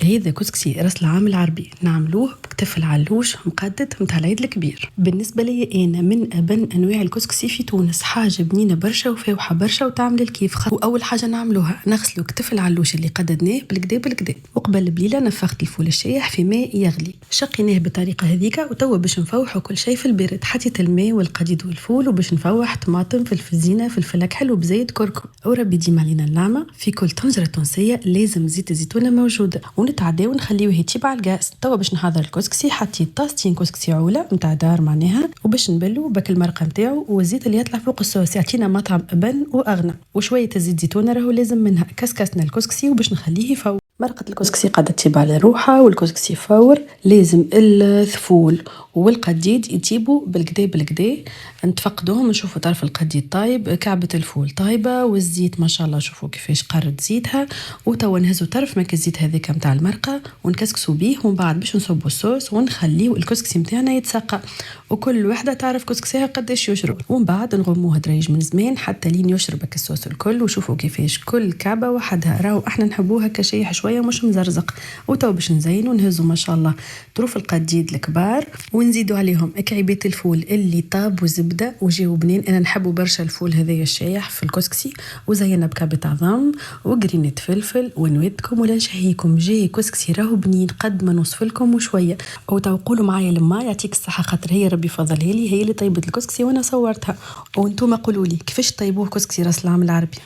هذا كسكسي راس العام العربي، نعملوه بكتف العلوش مقدد متاع العيد الكبير. بالنسبه لي انا من ابن انواع الكسكسي في تونس، حاجه بنينه برشا وفاوحه برشا وتعمل الكيف. واول حاجه نعملوها نغسلوا كتف العلوش اللي قددناه بالكدا بالكدا، وقبل بليله نفخت الفول الشايح في ماء يغلي، شقيناه بالطريقه هذيك. وتوا باش نفوحوا كل شيء في البارد، حطيت الماء والقديد والفول، وباش نفوح طماطم فلفل زينه فلفل اكحل وبزيت كركم. وربي ديما علينا النعمه، في كل طنجره تونسيه لازم زيت الزيتونه موجوده، ونتعداو ونخليوه يطيب على الغاز. توا باش نحضر الكسكسي، حطيت طاستين كسكسي عوله نتاع دار معناها، وباش نبلو باك المرقه نتاعو والزيت اللي يطلع فوق الصوص يعطينا مطعم ابن واغنى. وشويه الزيت زيتونه راهو لازم منها. كسكسنا الكسكسي وباش نخليه يفور. مرقة الكسكسي قاعدة تطيب على روحها، والكسكسي فور لازم الثفول والقديد يطيبوا بالكدا بالكدا، نتفقدوهم نشوفوا طرف القديد طايب، كعبة الفول طايبة، والزيت ما شاء الله شوفوا كيفاش قرد زيتها. وتوا نهزوا طرف ماك الزيت هذاك نتاع المرقة ونكسكسوا بيه، ومن بعد باش نصبوا الصوص ونخليو الكسكسي نتاعنا يتسقى، وكل وحده تعرف كسكسيها قداش يشرب. ومن بعد نغموه دريج من زمان حتى لين يشربك الصوص الكل. وشوفوا كيفاش كل كعبه وحدها، راهو احنا نحبوها كشيح شويه مش مزرزق. وتوا باش نزينوا نهزوا ما شاء الله طروف القديد الكبار، ونزيدوا عليهم كعيبات الفول اللي طاب وزبده وجاو بنين. انا نحبوا برشا الفول هذايا الشايح في الكسكسي، وزينا بكعبه عظم وقرينه فلفل. ونودكم ولا نشهيكم، جاي كسكسي راهو بنين قد ما نوصف لكم وشويه. وتوا قولوا معايا لما يعطيك الصحه، خاطر هي ربي فضلها لي، هي اللي طيبت الكسكسي وانا صورتها. وانتم قولوا لي كيفاش طيبوه كسكسي راس العام العربي.